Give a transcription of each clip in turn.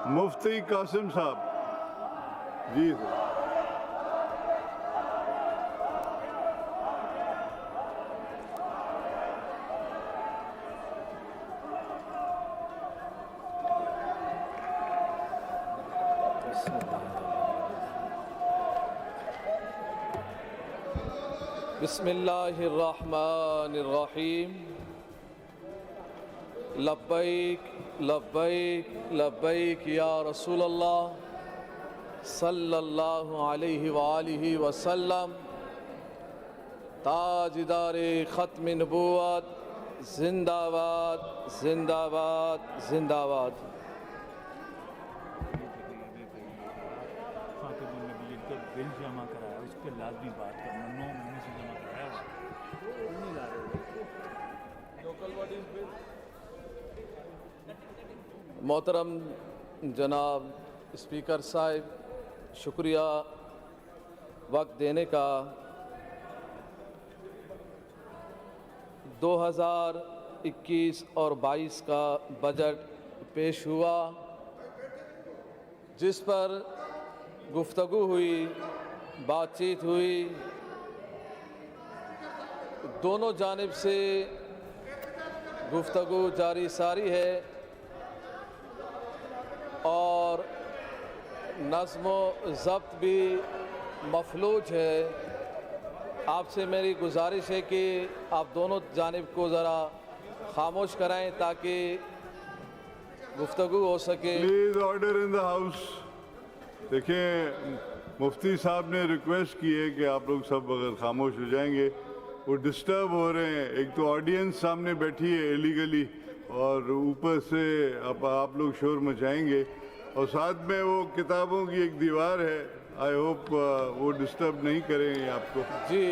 मुफ्ती कासिम साहब जी सर। बिस्मिल्लाहिर्रहमानिर्रहीम। लब्बैक लब्बैक लब्बैक या रसूल अल्लाह सल्लल्लाहु अलैहि वालिहि वसल्लम। ताजदारे ख़त्म नबूवत जिंदाबाद जिंदाबाद जिंदाबाद। बिल जमा कराया, उस पर लाजमी बात करना, 9 महीने से जमा कराया नहीं ला रहे लोकल बॉडीज बिल। मोहतरम जनाब स्पीकर साहब, शुक्रिया वक्त देने का। 2021 और 22 का बजट पेश हुआ, जिस पर गुफ्तगू हुई, बातचीत हुई। दोनों जानिब से गुफ्तगू जारी सारी है और नज़्म ज़ब्त भी मफलूज है। आपसे मेरी गुजारिश है कि आप दोनों जानिब को ज़रा खामोश कराएं ताकि गुफ्तगू हो सके। Please order in the house. देखिए, मुफ्ती साहब ने रिक्वेस्ट की है कि आप लोग सब अगर खामोश हो जाएंगे, वो डिस्टर्ब हो रहे हैं। एक तो ऑडियंस सामने बैठी है इलीगली और ऊपर से आप लोग शोर मचाएंगे, और साथ में वो किताबों की एक दीवार है। आई होप वो डिस्टर्ब नहीं करेंगे आपको जी,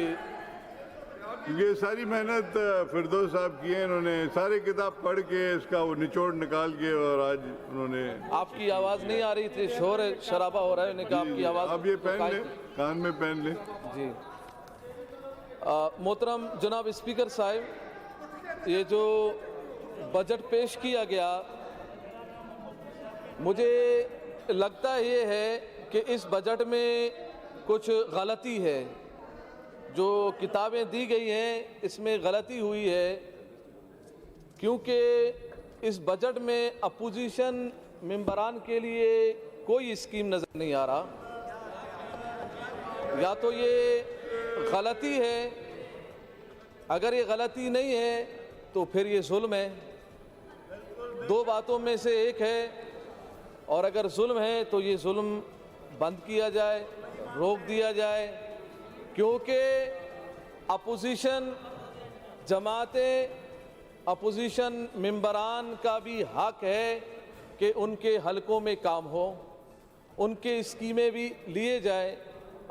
क्योंकि सारी मेहनत फिरदौस साहब की है। इन्होंने सारे किताब पढ़ के इसका वो निचोड़ निकाल के, और आज उन्होंने। आपकी आवाज़ नहीं आ रही थी, शोर शराबा हो रहा है। उन्होंने कहा आपकी आवाज़ अब ये पहन लें, कान में पहन लें। जी। मोहतरम जनाब स्पीकर साहब, ये जो बजट पेश किया गया, मुझे लगता ये है कि इस बजट में कुछ गलती है। जो किताबें दी गई हैं इसमें गलती हुई है, क्योंकि इस बजट में अपोजिशन मेंबरान के लिए कोई स्कीम नज़र नहीं आ रहा। या तो ये गलती है, अगर ये गलती नहीं है तो फिर ये जुल्म है। दो बातों में से एक है, और अगर जुल्म है तो ये जुल्म बंद किया जाए, रोक दिया जाए, क्योंकि अपोजिशन जमातें, अपोजिशन मेंबरान का भी हक है कि उनके हलकों में काम हो, उनके स्कीमें भी लिए जाए।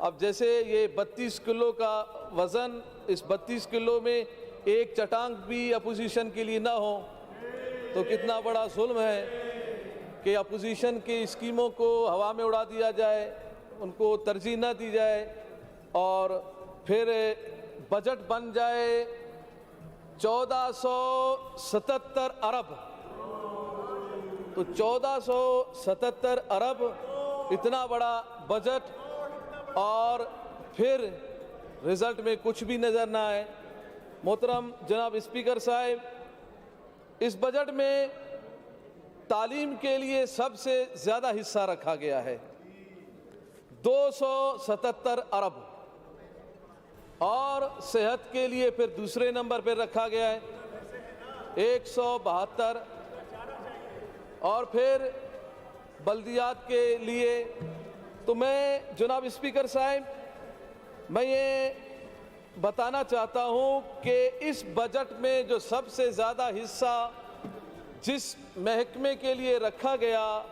अब जैसे ये 32 किलो का वज़न, इस 32 किलो में एक चटांग भी अपोजिशन के लिए ना हो तो कितना बड़ा जुल्म है कि अपोजिशन की स्कीमों को हवा में उड़ा दिया जाए, उनको तरजीह ना दी जाए, और फिर बजट बन जाए 1477 अरब। तो 1477 अरब इतना बड़ा बजट, और फिर रिज़ल्ट में कुछ भी नज़र ना आए। मोहतरम जनाब स्पीकर साहब, इस बजट में तालीम के लिए सबसे ज़्यादा हिस्सा रखा गया है, 277 अरब, और सेहत के लिए फिर दूसरे नंबर पर रखा गया है 172, और फिर बल्दियात के लिए। तो मैं जनाब स्पीकर साहब, मैं ये बताना चाहता हूँ कि इस बजट में जो सबसे ज़्यादा हिस्सा जिस महकमे के लिए रखा गया,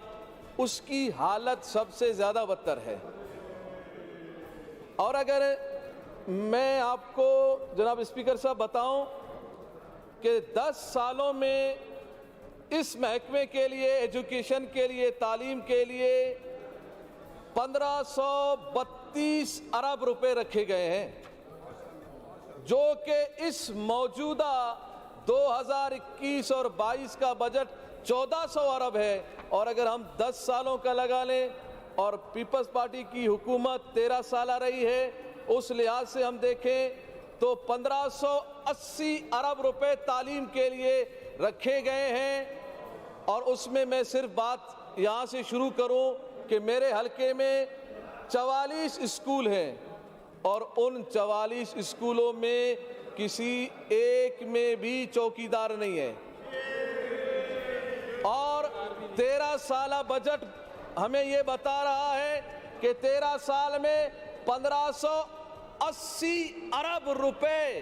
उसकी हालत सबसे ज़्यादा बदतर है। और अगर मैं आपको जनाब स्पीकर साहब बताऊं कि 10 सालों में इस महकमे के लिए, एजुकेशन के लिए, तालीम के लिए 1532 अरब रुपए रखे गए हैं, जो कि इस मौजूदा 2021 और 22 का बजट 1400 अरब है। और अगर हम 10 सालों का लगा लें और पीपल्स पार्टी की हुकूमत 13 साल रही है, उस लिहाज से हम देखें तो 1580 अरब रुपए तालीम के लिए रखे गए हैं। और उसमें मैं सिर्फ बात यहाँ से शुरू करूँ कि मेरे हलके में 44 स्कूल हैं और उन 44 स्कूलों में किसी एक में भी चौकीदार नहीं है। और 13 साल बजट हमें ये बता रहा है कि 13 साल में 1580 अरब रुपए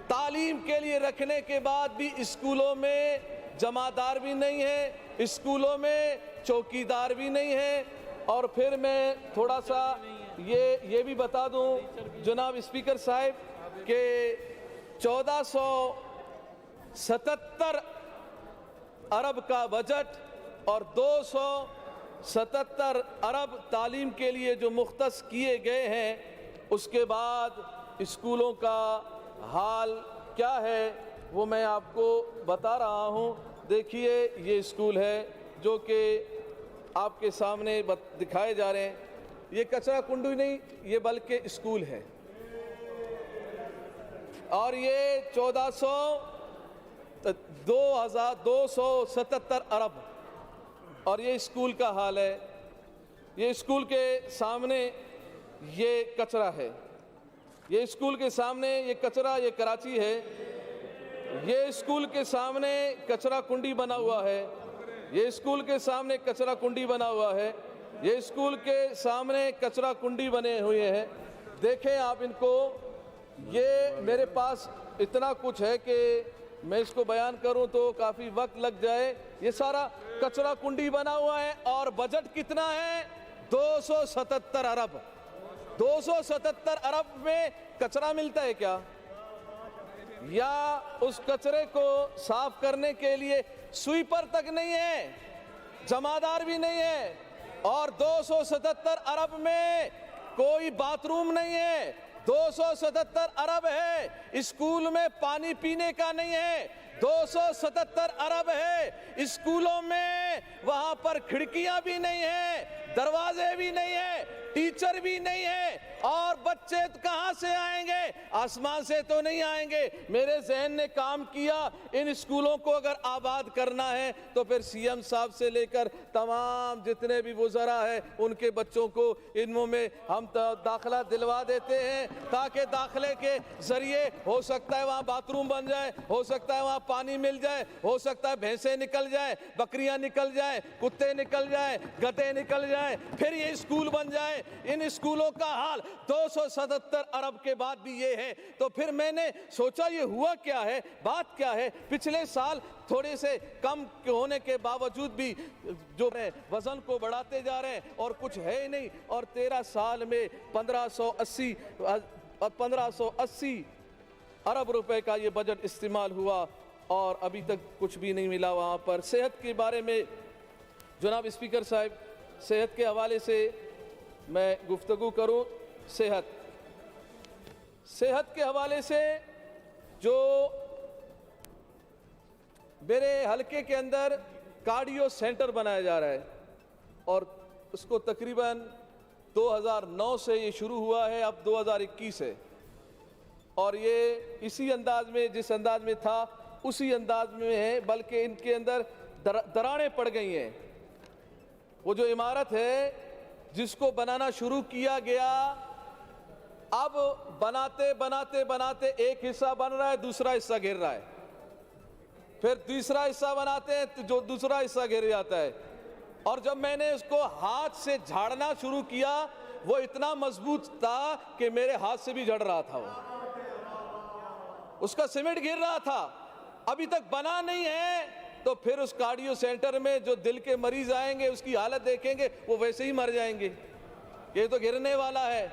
तालीम के लिए रखने के बाद भी स्कूलों में जमादार भी नहीं है, स्कूलों में चौकीदार भी नहीं है। और फिर मैं थोड़ा सा ये भी बता दूं जनाब स्पीकर साहब कि 1477 अरब का बजट और 277 अरब तालीम के लिए जो मुख्तस किए गए हैं, उसके बाद स्कूलों का हाल क्या है वो मैं आपको बता रहा हूँ। देखिए ये स्कूल है जो कि आपके सामने दिखाए जा रहे हैं। ये कचरा कुंडी नहीं, ये बल्कि स्कूल है। और ये 2277 अरब और ये स्कूल का हाल है। ये स्कूल के सामने ये कचरा है, ये स्कूल के सामने ये कचरा, ये कराची है। ये स्कूल के सामने कचरा कुंडी बना हुआ है, ये स्कूल के सामने कचरा कुंडी बना हुआ है, ये स्कूल के सामने कचरा कुंडी बने हुए हैं। देखें आप इनको, ये मेरे पास इतना कुछ है कि मैं इसको बयान करूं तो काफ़ी वक्त लग जाए। ये सारा कचरा कुंडी बना हुआ है और बजट कितना है? 277 अरब। 277 अरब में कचरा मिलता है क्या? या उस कचरे को साफ करने के लिए स्वीपर तक नहीं है, जमादार भी नहीं है। और 277 अरब में कोई बाथरूम नहीं है। 277 अरब है, स्कूल में पानी पीने का नहीं है। 277 अरब है, स्कूलों में वहां पर खिड़कियां भी नहीं है, दरवाजे भी नहीं है, टीचर भी नहीं है। और बच्चे कहां से आएंगे? आसमान से तो नहीं आएंगे। मेरे जहन ने काम किया, इन स्कूलों को अगर आबाद करना है तो फिर सीएम साहब से लेकर तमाम जितने भी वुज़रा है उनके बच्चों को इनमें में हम दाखिला दिलवा देते हैं, ताकि दाखिले के जरिए हो सकता है वहाँ बाथरूम बन जाए, हो सकता है वहाँ पानी मिल जाए, हो सकता है भैंसें निकल जाए, बकरियां निकल जाए, कुत्ते निकल जाए, गधे निकल जाए, फिर ये स्कूल बन जाए। इन स्कूलों का हाल 277 अरब के बाद भी ये है। तो फिर मैंने सोचा ये हुआ क्या है, बात क्या है? पिछले साल थोड़े से कम होने के बावजूद भी जो है वजन को बढ़ाते जा रहे हैं और कुछ है ही नहीं। और 13 साल में 1580 अरब रुपए का ये बजट इस्तेमाल हुआ और अभी तक कुछ भी नहीं मिला वहाँ पर। सेहत के बारे में जनाब स्पीकर साहब, सेहत के हवाले से मैं गुफ्तगू करूँ। सेहत के हवाले से जो मेरे हलके के अंदर कार्डियो सेंटर बनाया जा रहा है और उसको तकरीबन 2009 से ये शुरू हुआ है, अब 2021 है। और ये इसी अंदाज में, जिस अंदाज में था उसी अंदाज में है, बल्कि इनके अंदर दरारें पड़ गई हैं। वो जो इमारत है जिसको बनाना शुरू किया गया, अब बनाते बनाते बनाते एक हिस्सा बन रहा है, दूसरा हिस्सा गिर रहा है, फिर तीसरा हिस्सा बनाते हैं तो जो दूसरा हिस्सा गिर जाता है। और जब मैंने उसको हाथ से झाड़ना शुरू किया, वो इतना मजबूत था कि मेरे हाथ से भी झड़ रहा था, उसका सीमेंट गिर रहा था। अभी तक बना नहीं है। तो फिर उस कार्डियो सेंटर में जो दिल के मरीज आएंगे उसकी हालत देखेंगे, वो वैसे ही मर जाएंगे। ये तो गिरने वाला है,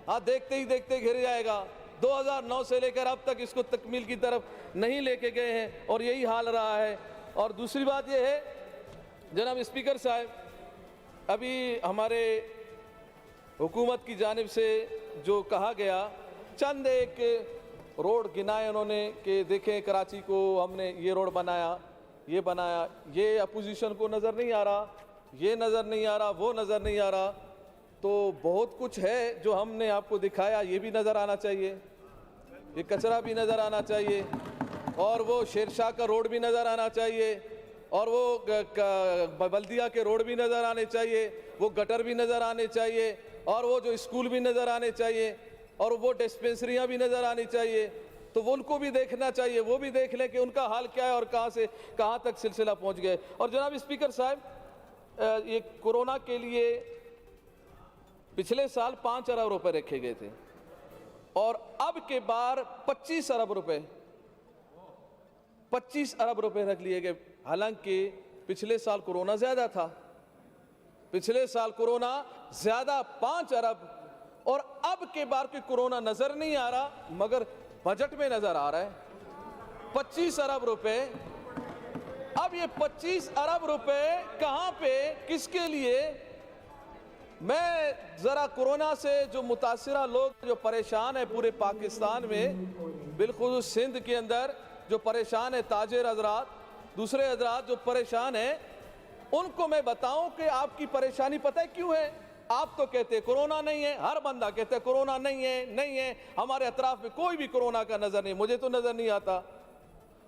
हाँ, देखते ही देखते गिर जाएगा। 2009 से लेकर अब तक इसको तकमील की तरफ नहीं लेके गए हैं और यही हाल रहा है। और दूसरी बात यह है जनाब स्पीकर साहब, अभी हमारे हुकूमत की जानिब से जो कहा गया, चंद एक रोड गिनाए उन्होंने कि देखें कराची को हमने ये रोड बनाया, ये बनाया, ये अपोजिशन को नज़र नहीं आ रहा, ये नज़र नहीं आ रहा, वो नज़र नहीं आ रहा। तो बहुत कुछ है जो हमने आपको दिखाया, ये भी नज़र आना चाहिए, ये कचरा भी नज़र आना चाहिए, और वो शेरशाह का रोड भी नज़र आना चाहिए, और वो बल्दिया के रोड भी नज़र आने चाहिए, वो गटर भी नज़र आने चाहिए, और वो जो स्कूल भी नज़र आने चाहिए, और वो डिस्पेंसरियाँ भी नज़र आनी चाहिए। तो वो उनको भी देखना चाहिए, वो भी देख लें कि उनका हाल क्या है और कहाँ से कहाँ तक सिलसिला पहुँच गए। और जनाब स्पीकर साहब, ये कोरोना के लिए पिछले साल 5 अरब रुपए रखे गए थे, और अब के बार 25 अरब रुपए 25 अरब रुपए रख लिए गए। हालांकि पिछले साल कोरोना ज्यादा था, पिछले साल कोरोना ज्यादा 5 अरब, और अब के बार की कोरोना नजर नहीं आ रहा, मगर बजट में नजर आ रहा है 25 अरब रुपए। अब ये 25 अरब रुपए कहां पे, किसके लिए? मैं जरा कोरोना से जो मुतासिरा लोग जो परेशान है पूरे पाकिस्तान में, बिल्कुल सिंध के अंदर जो परेशान है, ताजिर हजरात, दूसरे हजरात जो परेशान है, उनको मैं बताऊं कि आपकी परेशानी पता है क्यों है? आप तो कहते हैं कोरोना नहीं है, हर बंदा कहता है कोरोना नहीं है, नहीं है, हमारे अतराफ में कोई भी कोरोना का नजर नहीं, मुझे तो नजर नहीं आता।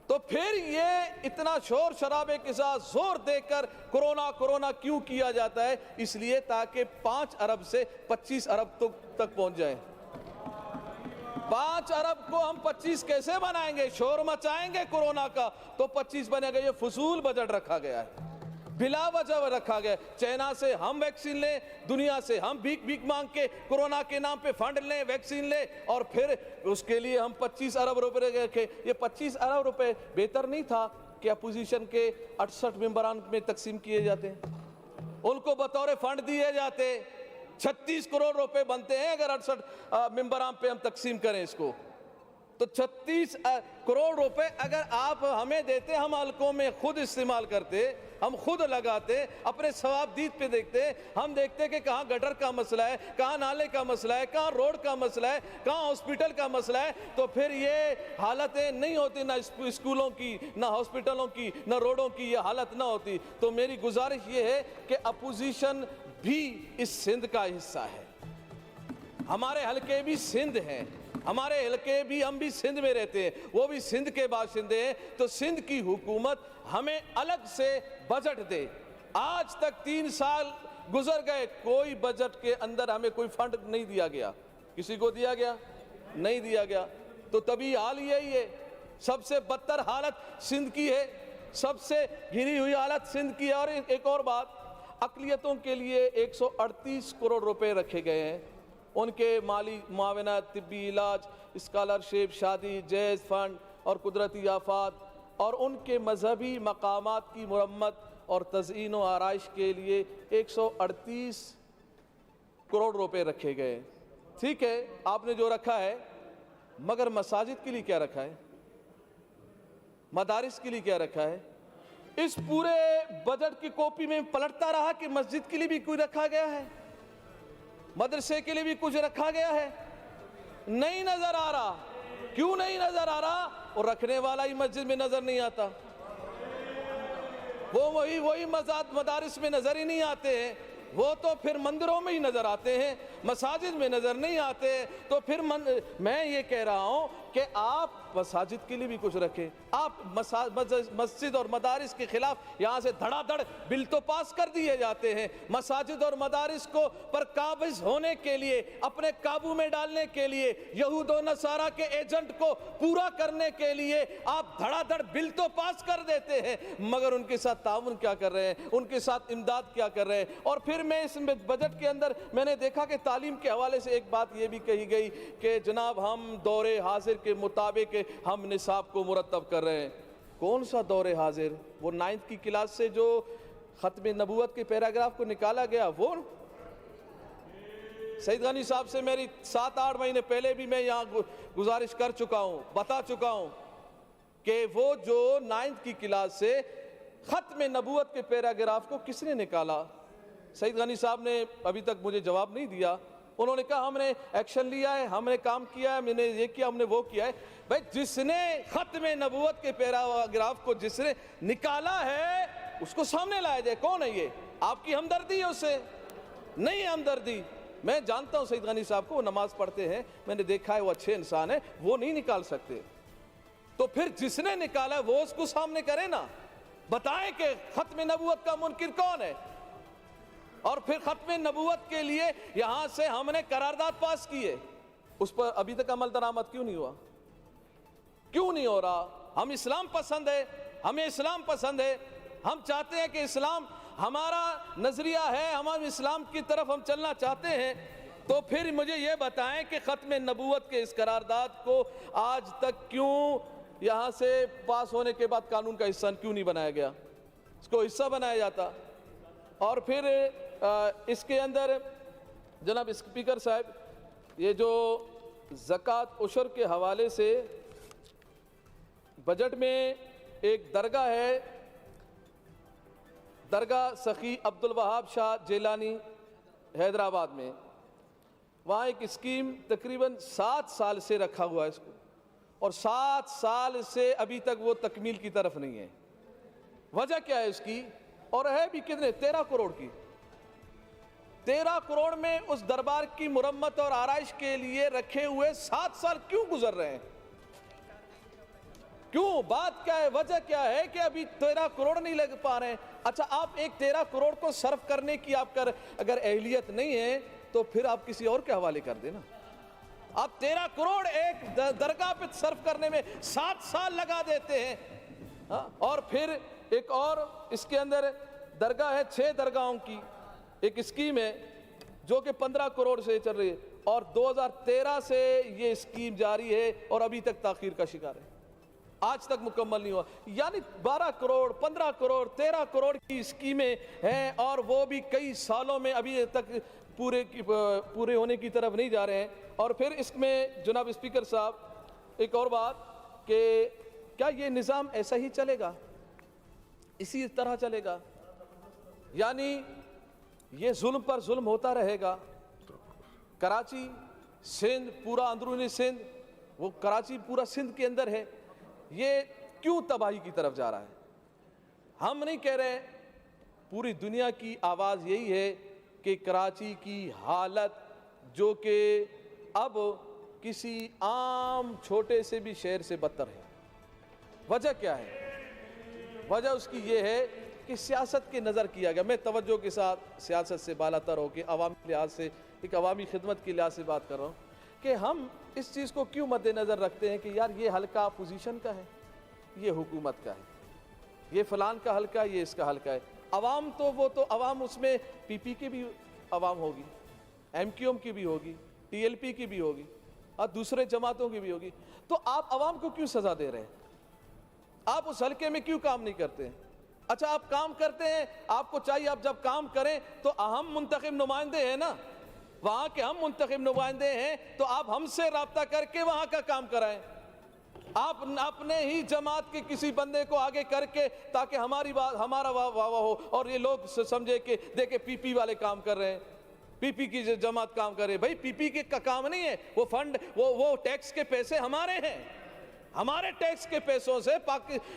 तो फिर ये इतना शोर शराबे के साथ जोर देकर कोरोना कोरोना क्यों किया जाता है? इसलिए ताकि 5 अरब से 25 अरब तक पहुंच जाए। 5 अरब को हम 25 कैसे बनाएंगे? शोर मचाएंगे कोरोना का तो 25 बनेगा। ये फजूल बजट रखा गया है, बिला वजह रखा गया। चाइना से हम वैक्सीन लें, दुनिया से हम भीख मांग के कोरोना के नाम पे फंड लें, वैक्सीन लें, और फिर उसके लिए हम 25 अरब रुपए रखे। ये 25 अरब रुपए बेहतर नहीं था कि अपोजिशन के 68 मेंबरान में तकसीम किए जाते, उनको बतौर फंड दिए जाते? 36 करोड़ रुपए बनते हैं अगर 68 मेंबरान पे हम तकसीम करें इसको, तो 36 करोड़ रुपए अगर आप हमें देते, हम हलकों में खुद इस्तेमाल करते, हम खुद लगाते, अपने सवाबदीद पे देखते, हम देखते कि कहाँ गटर का मसला है, कहाँ नाले का मसला है, कहाँ रोड का मसला है, कहाँ हॉस्पिटल का मसला है, तो फिर ये हालतें नहीं होती, ना स्कूलों की, ना हॉस्पिटलों की, ना रोडों की ये हालत ना होती। तो मेरी गुजारिश ये है कि अपोजिशन भी इस सिंध का हिस्सा है, हमारे हलके भी सिंध हैं, हमारे हलके भी, हम भी सिंध में रहते हैं, वो भी सिंध के बाशिंदे हैं। तो सिंध की हुकूमत हमें अलग से बजट दे। आज तक 3 साल गुजर गए, कोई बजट के अंदर हमें कोई फंड नहीं दिया गया। किसी को दिया गया? नहीं दिया गया। तो तभी हाल यही है, सबसे बदतर हालत सिंध की है, सबसे घिरी हुई हालत सिंध की है। और एक और बात, अक़लियतों के लिए 138 करोड़ रुपए रखे गए हैं, उनके माली मुआवना, तिब्बी इलाज, स्कॉलरशिप, शादी, जहेज फंड और कुदरती आफात, और उनके मजहबी मकामात की मुरम्मत और तज़यीन व आराइश के लिए 138 करोड़ रुपए रखे गए। ठीक है, आपने जो रखा है, मगर मसाजिद के लिए क्या रखा है? मदारिस के लिए क्या रखा है? इस पूरे बजट की कॉपी में पलटता रहा कि मस्जिद के लिए भी कुछ रखा गया है, मदरसे के लिए भी कुछ रखा गया है। नहीं नजर आ रहा। क्यों नहीं नजर आ रहा? और रखने वाला ही मस्जिद में नजर नहीं आता, वो वही मदारिस में नजर ही नहीं आते हैं, वो तो फिर मंदिरों में ही नजर आते हैं, मसाजिद में नजर नहीं आते। तो फिर मैं ये कह रहा हूं कि आप मसाजिद के लिए भी कुछ रखें। आप मस्जिद और मदारिस के खिलाफ यहाँ से धड़ाधड़ बिल तो पास कर दिए जाते हैं। मसाजिद और मदारिस को पर काबिज होने के लिए, अपने काबू में डालने के लिए, यहूद और नसारा के एजेंट को पूरा करने के लिए आप धड़ाधड़ बिल तो पास कर देते हैं, मगर उनके साथ ताउन क्या कर रहे हैं, उनके साथ इमदाद क्या कर रहे हैं। और फिर मैं इस बजट के अंदर मैंने देखा कि तालीम के हवाले से एक बात ये भी कही गई कि जनाब हम दौरे हाजिर के मुताबिक हम निसाब को मुरतब कर रहे हैं। कौन सा दौरे हाजिर? वो 9th की क्लास से जो खत्म नबूवत के पैराग्राफ को निकाला गया, वो सईद गनी साहब से मेरी 7-8 महीने पहले भी मैं यहाँ गुजारिश कर चुका हूँ, बता चुका हूँ कि वो जो 9th की क्लास से खत्म नबूवत के पैराग्राफ को किसने निकाला? सईद गनी साहब ने अभी तक मुझे जवाब नहीं दिया, उन्होंने कहा हमने एक्शन लिया है, हमने काम किया है, मैंने ये किया, हमने वो किया है। भाई जिसने खत्म नबूवत के पैराग्राफ को जिसने निकाला है उसको सामने लाया जाए। कौन है ये? आपकी हमदर्दी है उससे? नहीं है हमदर्दी। मैं जानता हूं सईद गनी साहब को, वो नमाज पढ़ते हैं, मैंने देखा है, वो अच्छे इंसान है, वो नहीं निकाल सकते। तो फिर जिसने निकाला है वो उसको सामने करे ना, बताएं कि खत्म नबूवत का मुनकिर कौन है। और फिर खत्म नबूवत के लिए यहां से हमने करारदाद पास की है, उस पर अभी तक अमल दरामद क्यों नहीं हुआ? क्यों नहीं हो रहा? हम इस्लाम पसंद है, हमें इस्लाम पसंद है, हम चाहते हैं कि इस्लाम हमारा नजरिया है, हम इस्लाम की तरफ हम चलना चाहते हैं। तो फिर मुझे ये बताएं कि खत्म नबूवत के इस करारदाद को आज तक क्यों यहाँ से पास होने के बाद कानून का हिस्सा क्यों नहीं बनाया गया? इसको हिस्सा बनाया जाता। और फिर इसके अंदर जनाब स्पीकर साहब, ये जो ज़कात उशर के हवाले से बजट में एक दरगाह है, दरगाह सखी अब्दुल वहाब शाह जेलानी हैदराबाद में, वहाँ एक स्कीम तकरीबन 7 साल से रखा हुआ है इसको, और 7 साल से अभी तक वो तकमील की तरफ नहीं है। वजह क्या है इसकी? और है भी कितने? 13 करोड़ की। 13 करोड़ में उस दरबार की मुरम्मत और आराइश के लिए रखे हुए 7 साल क्यों गुजर रहे हैं? क्यों? बात क्या है? वजह क्या है कि अभी 13 करोड़ नहीं लग पा रहे हैं? अच्छा, आप एक 13 करोड़ को सर्व करने की आपका अगर अहलियत नहीं है तो फिर आप किसी और के हवाले कर देना। आप 13 करोड़ एक दरगाह पे सर्व करने में 7 साल लगा देते हैं। हाँ? और फिर एक और इसके अंदर दरगाह है, 6 दरगाहों की एक स्कीम है जो कि 15 करोड़ से चल रही है, और 2013 से ये स्कीम जारी है और अभी तक ताखीर का शिकार है, आज तक मुकम्मल नहीं हुआ। यानी 12 करोड़, 15 करोड़, 13 करोड़ की स्कीमें हैं और वो भी कई सालों में अभी तक पूरे होने की तरफ नहीं जा रहे हैं। और फिर इसमें जनाब स्पीकर साहब एक और बात कि क्या ये निज़ाम ऐसा ही चलेगा, इसी तरह चलेगा? यानी ये जुल्म पर जुल्म होता रहेगा। कराची, सिंध, पूरा अंदरूनी सिंध, वो कराची पूरा सिंध के अंदर है, ये क्यों तबाही की तरफ जा रहा है? हम नहीं कह रहे, पूरी दुनिया की आवाज़ यही है कि कराची की हालत जो कि अब किसी आम छोटे से भी शहर से बदतर है। वजह क्या है? वजह उसकी ये है कि सियासत के नज़र किया गया। मैं तवज्जो के साथ सियासत से बालातर होकर अवामी लिहाज से, एक अवामी खिदमत के लिहाज से बात कर रहा हूँ कि हम इस चीज़ को क्यों मद्देनज़र रखते हैं कि यार ये हल्का अपोजिशन का है, ये हुकूमत का है, ये फ़लान का हल्का है, ये इसका हल्का है। अवाम तो वो तो अवाम, उसमें पीपी की भी अवाम होगी, एमक्यूएम की भी होगी, टीएलपी की भी होगी और दूसरे जमातों की भी होगी। तो आप अवाम को क्यों सज़ा दे रहे हैं? आप उस हल्के में क्यों काम नहीं करते हैं? अच्छा, आप काम करते हैं, आपको चाहिए आप जब काम करें तो हम मुंतखब नुमाइंदे हैं ना, वहाँ के हम मुंतखब नुमाइंदे हैं, तो आप हमसे रब्ता करके वहाँ का काम कराएं। आप अपने ही जमात के किसी बंदे को आगे करके ताकि हमारी बात, हमारा वाह हो और ये लोग समझे कि देखे पीपी वाले काम कर रहे हैं, पीपी की जमात काम करे। भाई पीपी के का काम नहीं है, वो फंड, वो टैक्स के पैसे हमारे हैं, हमारे टैक्स के पैसों से,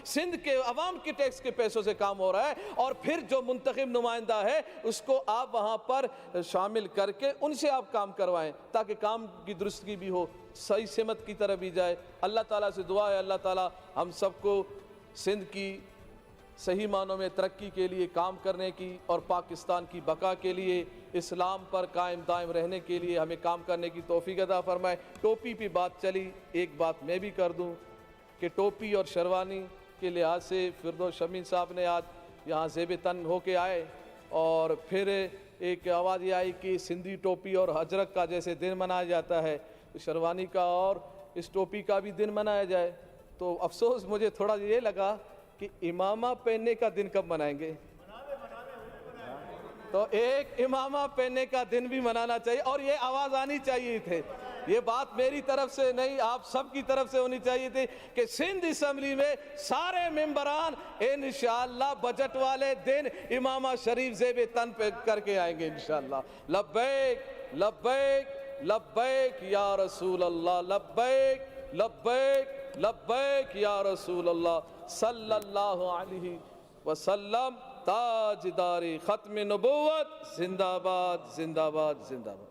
सिंध के अवाम के टैक्स के पैसों से काम हो रहा है। और फिर जो मुंतखब नुमाइंदा है उसको आप वहाँ पर शामिल करके उनसे आप काम करवाएं ताकि काम की दुरुस्ती भी हो, सही सिमत की तरफ भी जाए। अल्लाह ताला से दुआ है, अल्लाह ताला हम सबको सिंध की सही मानों में तरक्की के लिए काम करने की और पाकिस्तान की बका के लिए, इस्लाम पर कायम दायम रहने के लिए हमें काम करने की तौफीक अता फरमाए। टोपी पे बात चली, एक बात मैं भी कर दूं कि टोपी और शेरवानी के लिहाज से फिरदौस शमीन साहब ने आज यहाँ ज़ेब तन होके आए और फिर एक आवाज़ ये आई कि सिंधी टोपी और हजरक का जैसे दिन मनाया जाता है, तो शेरवानी का और इस टोपी का भी दिन मनाया जाए। तो अफसोस मुझे थोड़ा ये लगा कि इमामा पहनने का दिन कब मनाएंगे? तो एक इमामा पहनने का दिन भी मनाना चाहिए और ये आवाज़ आनी चाहिए थे। ये बात मेरी तरफ से नहीं, आप सब की तरफ से होनी चाहिए थी कि सिंध असम्बली में सारे मेंबरान इंशाअल्लाह बजट वाले दिन इमामा शरीफ ज़ेब तन पे करके आएंगे इंशाअल्लाह। लब्बैक लब्बैक लब्बैक या रसूल अल्लाह, लब्बैक लब्बैक लब्बैक या रसूल अल्लाह सल्लल्लाहु अलैहि वसल्लम। ताजदारी खत्म नबूवत जिंदाबाद जिंदाबाद जिंदाबाद।